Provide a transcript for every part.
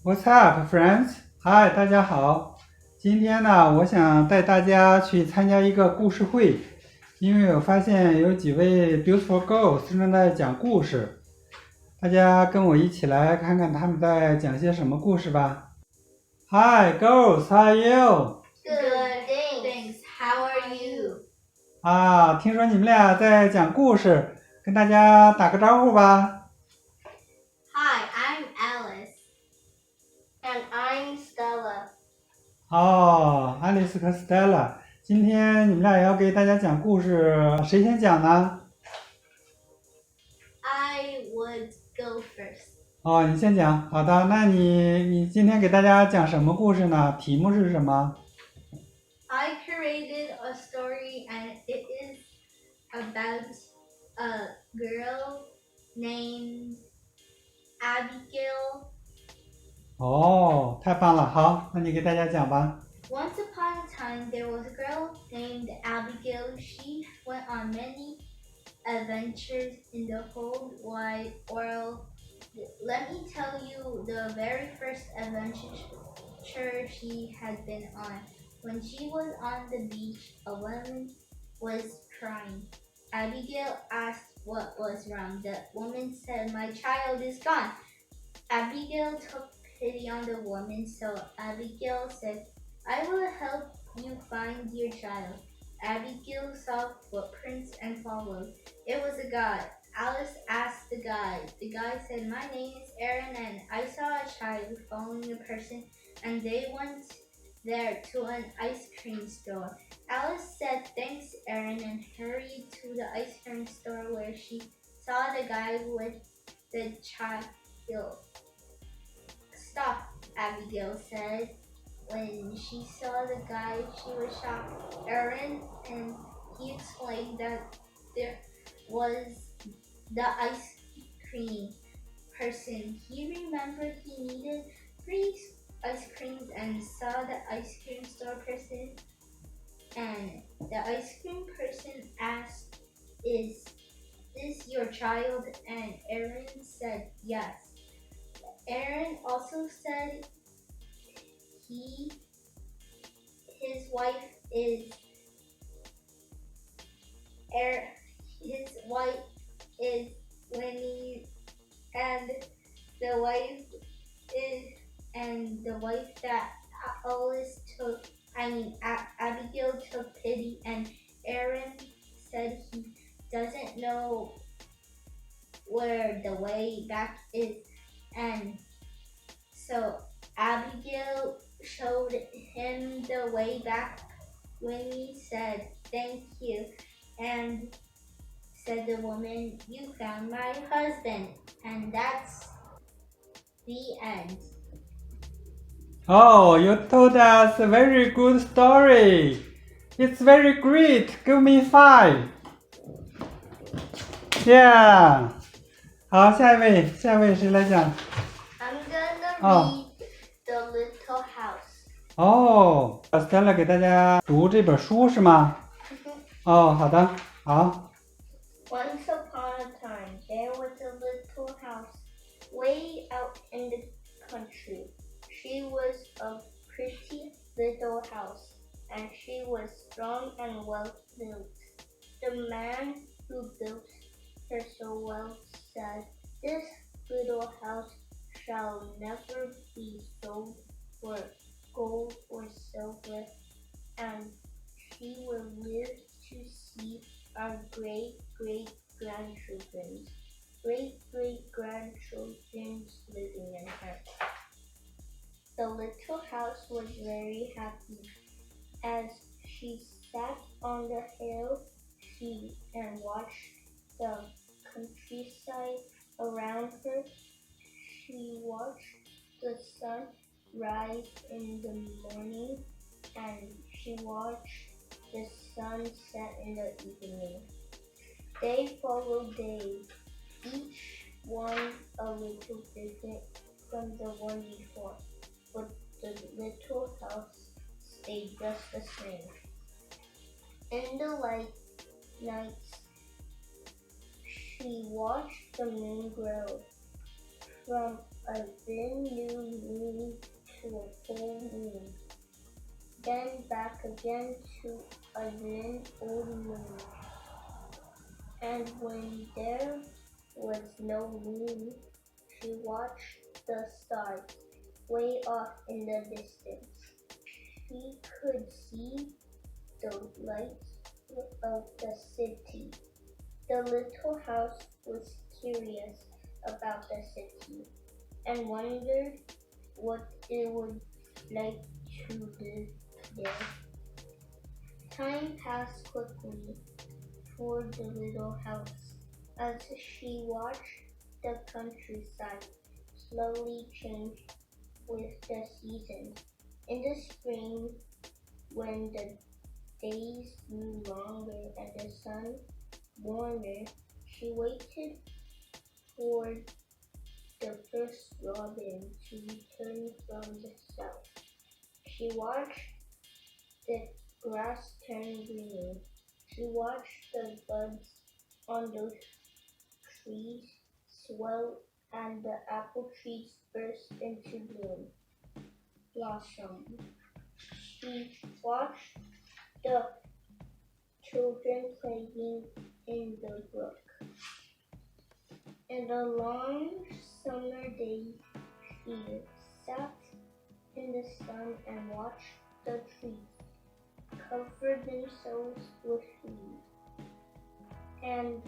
What's up, friends? Hi，大家好。今天呢，我想带大家去参加一个故事会，因为我发现有几位 beautiful girls 正在讲故事。大家跟我一起来看看他们在讲些什么故事吧。Hi, girls, how are you? Good, thanks. How are you? 啊，听说你们俩在讲故事，跟大家打个招呼吧。Hi, I'm Alice. And I'm Stella. 哦，Alice 和 Stella，今天你们俩也要给大家讲故事，谁先讲呢？I would go first. 哦，你先讲。好的，那你今天给大家讲什么故事呢？题目是什么？ I created a story and it is about a girl named Abigail. 哦，太棒了。好，那你给大家讲吧。Once upon a time, there was a girl named Abigail. She went on many adventures in the whole wide world. Let me tell you the very first adventure she had been on. When she was on the beach, a woman was crying. Abigail asked what was wrong. The woman said, "My child is gone." Abigail took pity on the woman, so Abigail said, "I will help you find your child." Abigail saw footprints and followed. It was a guy. Alice asked the guide. The guide said, "My name is Aaron and I saw a child following a person and they went there to an ice cream store." Alice said, "Thanks, Aaron," and hurried to the ice cream store where she saw the guy with the child. "Stop," Abigail said. When she saw the guy, she was shocked. Aaron, and he explained that there was the ice cream person. He remembered he needed free ice creams and saw the ice cream store person. And the ice cream person asked, "Is this your child?" And Aaron said, "Yes." Aaron also said his wife is Winnie, and the wife that Abigail took pity, and Aaron said he doesn't know where the way back is, and so Abigail showed him the way back. Winnie said, "Thank you," and said the woman, "You found my husband." And that's the end. Oh, you told us a very good story. It's very great. Give me 5. Yeah. 好，下一位谁来讲？ I'm gonna Oh. read The Little House. 哦，Stella 给大家读这本书是吗？哦，好的，好。Once upon a time, there was a little house way out in the country. She was a pretty little house, and she was strong and well built. The man who built her so well said, "This little house shall never be sold for gold or silver, and she will live to see our great-great-grandchildren's living in her." The little house was very happy. As she sat on the hill and watched the countryside around her, she watched the sun rise in the morning, and she watched the sun set in the evening. Day followed day, each one a little different from the one before, but the little house stayed just the same. In the nights, she watched the moon grow. From a thin new moon then back again to a then old moon. And when there was no moon, she watched the stars way off in the distance. She could see the lights of the city. The little house was curious about the city and wondered what it would like to live there. Time passed quickly for the little house as she watched the countryside slowly change with the seasons. In the spring, when the days grew longer and the sun warmer, she waited for the first robin to return from the south. She watched the grass turn green. She watched the buds on the trees swell and the apple trees burst into blossom. She watched the children playing in the brook. In the long summer days, she sat in the sun and watched the trees cover themselves with leaves, and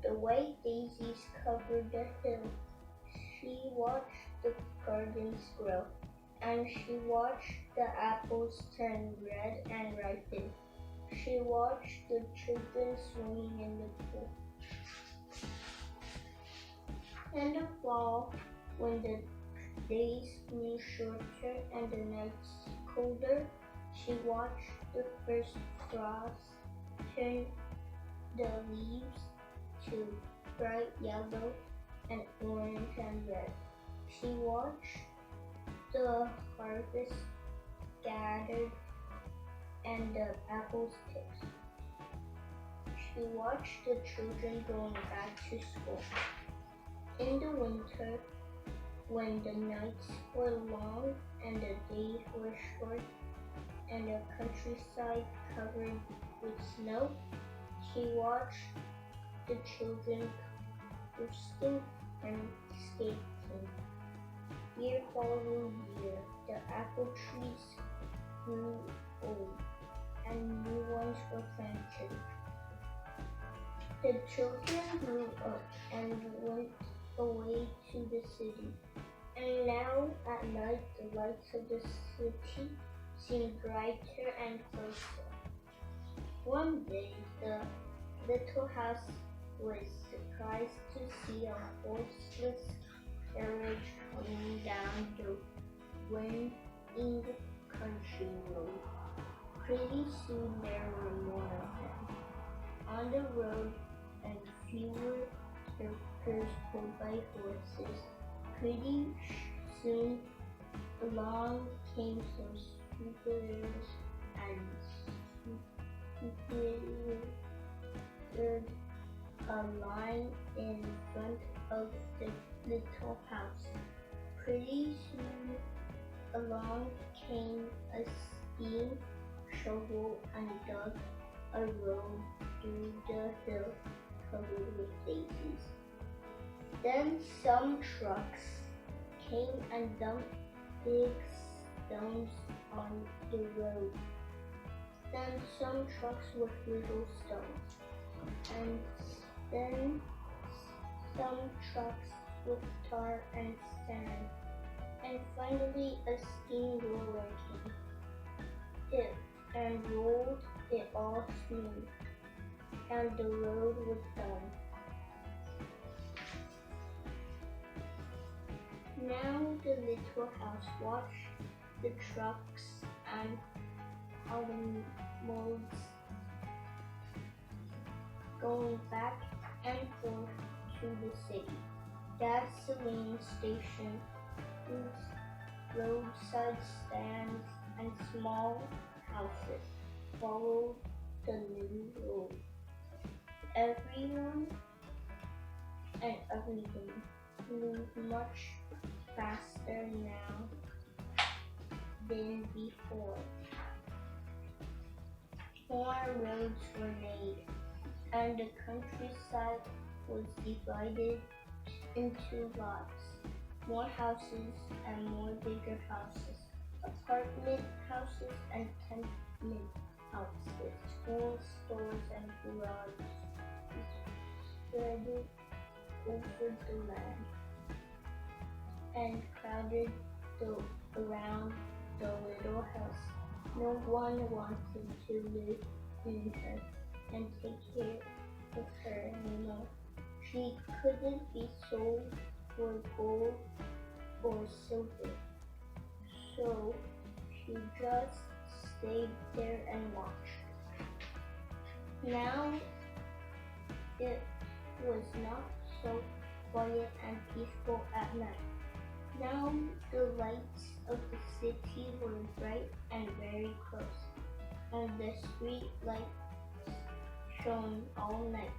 the white daisies covered the hill. She watched the gardens grow, and she watched the apples turn red and ripen. She watched the children swimming in the pool. In the fall, when the days grew shorter and the nights colder, she watched the first frost turn the leaves to bright yellow and orange and red. She watched the harvest gathered and the apples picked. She watched the children going back to school. In the winter, when the nights were long and the days were short and the countryside covered with snow, she watched the children roosting and skating. Year following year, the apple trees grew old and new ones were planted. The children grew up and went away to the city, and now at night the lights of the city seemed brighter and closer. One day the little house was surprised to see a horseless carriage coming down the winding country road. Pretty soon there were more of them on the road and fewer characters pulled by horses. Pretty soon along came some scooters and scootered a line in front of the little house. Pretty soon along came a steam shovel and dug a road through the hill covered with daisies. Then some trucks came and dumped big stones on the road. Then some trucks with little stones. And then some trucks with tar and sand. And finally a steamroller came. It and rolled it all smooth, and the road was done. Now the little house watched the trucks and automobiles going back and forth to the city. Gasoline station, roadside stands, and small houses followed the new road. Everyone and everything moved much faster now than before. more roads were made, and the countryside was divided into lots. More houses and more bigger houses, apartment houses and tenement houses, schools, stores, and garages spread over the land and crowded around the little house. No one wanted to live in her and take care of her anymore. She couldn't be sold for gold or silver, so she just stayed there and watched. Now it was not so quiet and peaceful at night. Now the lights of the city were bright and very close, and the street lights shone all night.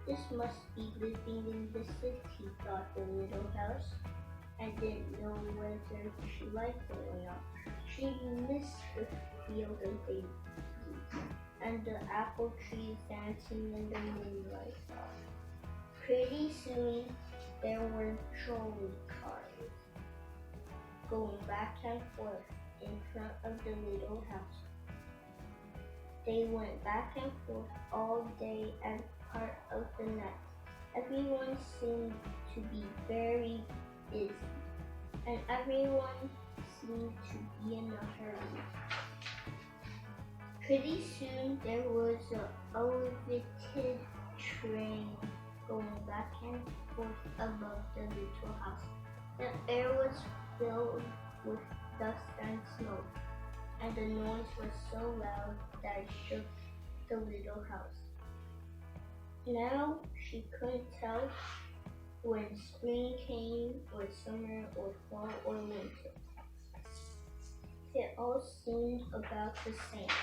This must be living in the city, thought the little house, and didn't know whether she liked it or not. She missed the field of daisies and the apple trees dancing in the moonlight. Pretty soon there were trolley cars going back and forth in front of the little house. They went back and forth all day and part of the night. Everyone seemed to be very busy, and everyone seemed to be in a hurry. Pretty soon there was an elevated train going back and forth above the little house. The air was filled with dust and smoke, and the noise was so loud that it shook the little house. Now she couldn't tell when spring came, or summer, or fall, or winter. It all seemed about the same.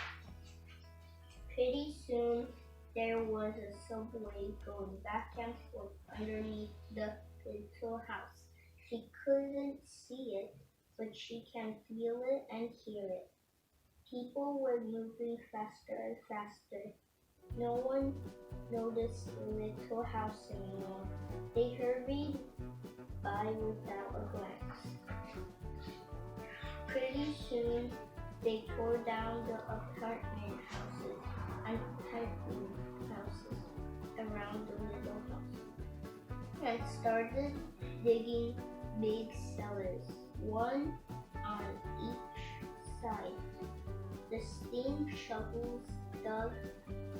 Pretty soon there was a subway going back and forth underneath the little house. She couldn't see it, but she can feel it and hear it. People were moving faster and faster. No one noticed the little house anymore. They hurried by without a glance. Pretty soon they tore down the apartment houses and tenement houses around the little house and started digging big cellars, one on each side. The steam shovels dug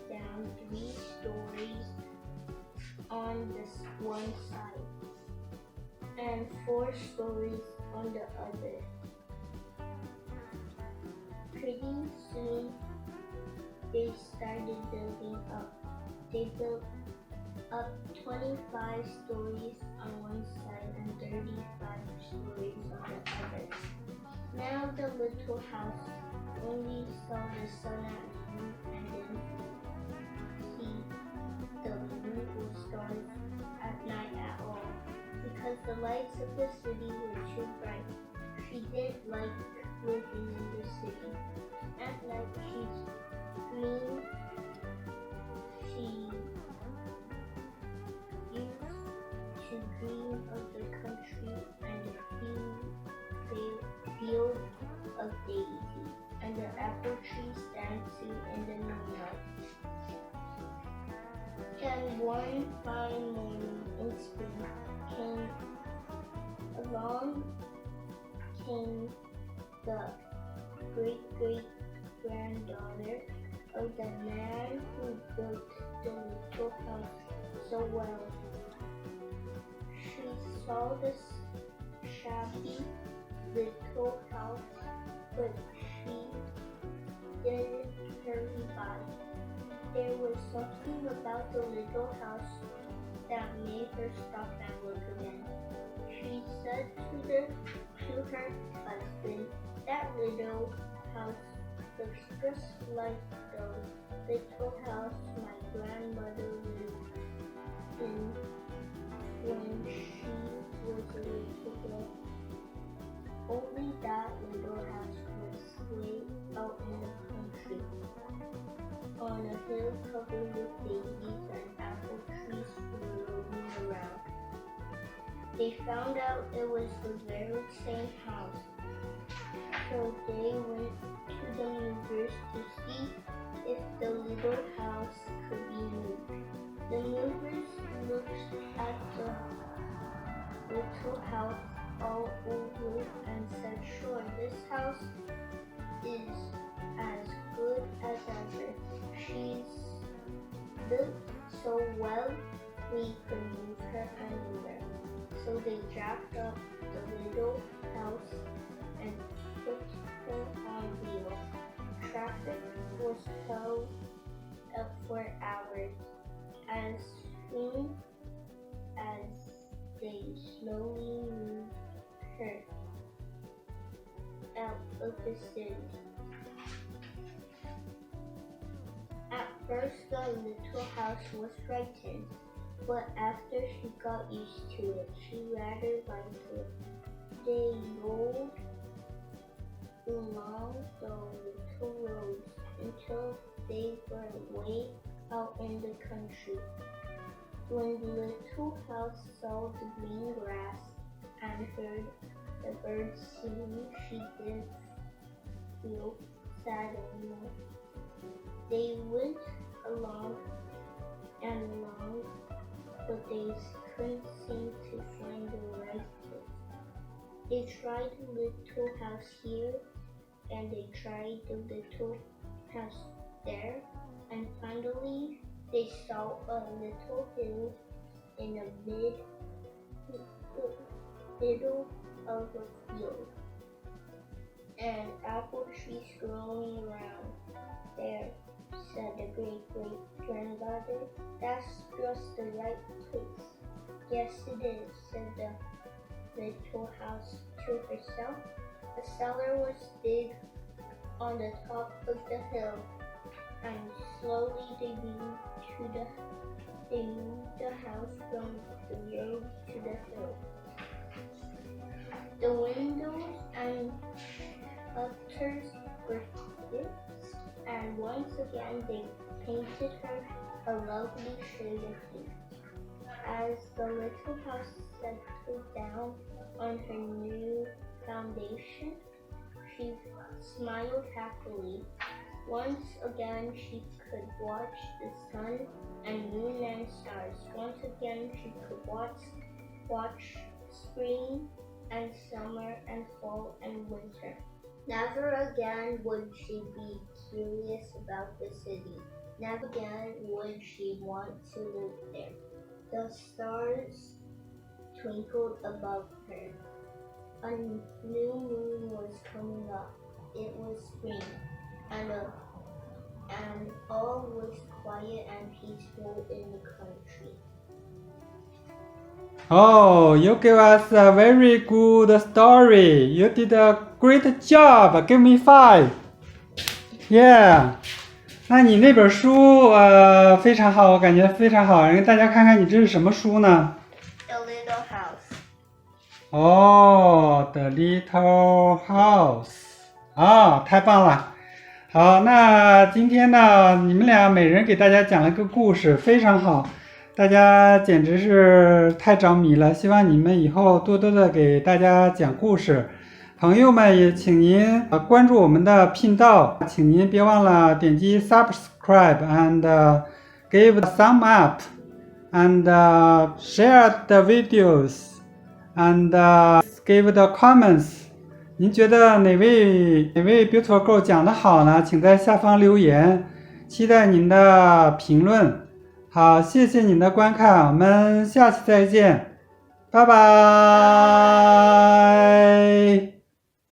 down 3 stories on this one side and 4 stories on the other. Pretty soon they started building up. They built up 25 stories on one side and 35 stories on the other. Now the little house only saw the sun at noon and didn't see the moon or stars at night at all, because the lights of the city were too bright. She didn't like living in the city. At night she screamed. She used to dream of the country and the field of daisies and the apple trees dancing in the moonlight. And one fine morning in spring came the great-great-granddaughter of the man who built the little house so well. She saw this shabby little house, but she didn't hurry by. There was something about the little house that made her stop and look again. She said to her husband, "That little house looks just like the little house my grandmother lived in when she was a little girl. Only that little house was way out in the country." covered with daisies and apple trees roaming around. They found out it was the very same house, so they went to the movers to see if the little house could be moved. The movers looked at the little house all over and said, "Sure, this house is as good as ever. She's built so well, we could move her anywhere." So they jacked up the little house and put her on wheels. Traffic was held up for hours. As soon as they slowly moved her out of the city. At first, the little house was frightened, but after she got used to it, she rather liked it. They rolled along the little roads until they were way out in the country. When the little house saw the green grass and heard the birds singing, she didn't feel sad anymore. They went along and along, but they couldn't seem to find the right place. They tried the little house here, and they tried the little house there, and finally they saw a little hill in the middle of a field, and apple trees growing around there, said the great-great-granddaughter. "That's just the right place." "Yes, it is," said the little house to herself. The cellar was big on the top of the hill, and slowly they moved the house from the road to the hill. The windows and shutters were fixed, and once again they painted her a lovely shade of pink. As the little house settled down on her new foundation, she smiled happily. Once again she could watch the sun and moon and stars. Once again she could watch spring and summer and fall and winter. Never again would she be curious about the city. Never again would she want to live there. The stars twinkled above her. A new moon was coming up. It was spring, and all was quiet and peaceful in the country. Oh, you gave us a very good story. You did a great job. Give me 5. Yeah. 那你那本书非常好，我感觉非常好。让大家看看你这是什么书呢？ The Little House. 哦 The Little House。哦，太棒了。好，那今天呢，你们俩每人给大家讲了个故事，非常好。大家简直是太着迷了，希望你们以后多多的给大家讲故事。朋友们也请您关注我们的频道，请您别忘了点击 subscribe and give the thumb up and share the videos and give the comments。您觉得哪位 Beautiful Girl 讲得好呢？请在下方留言，期待您的评论。好，谢谢您的观看，我们下期再见，拜拜。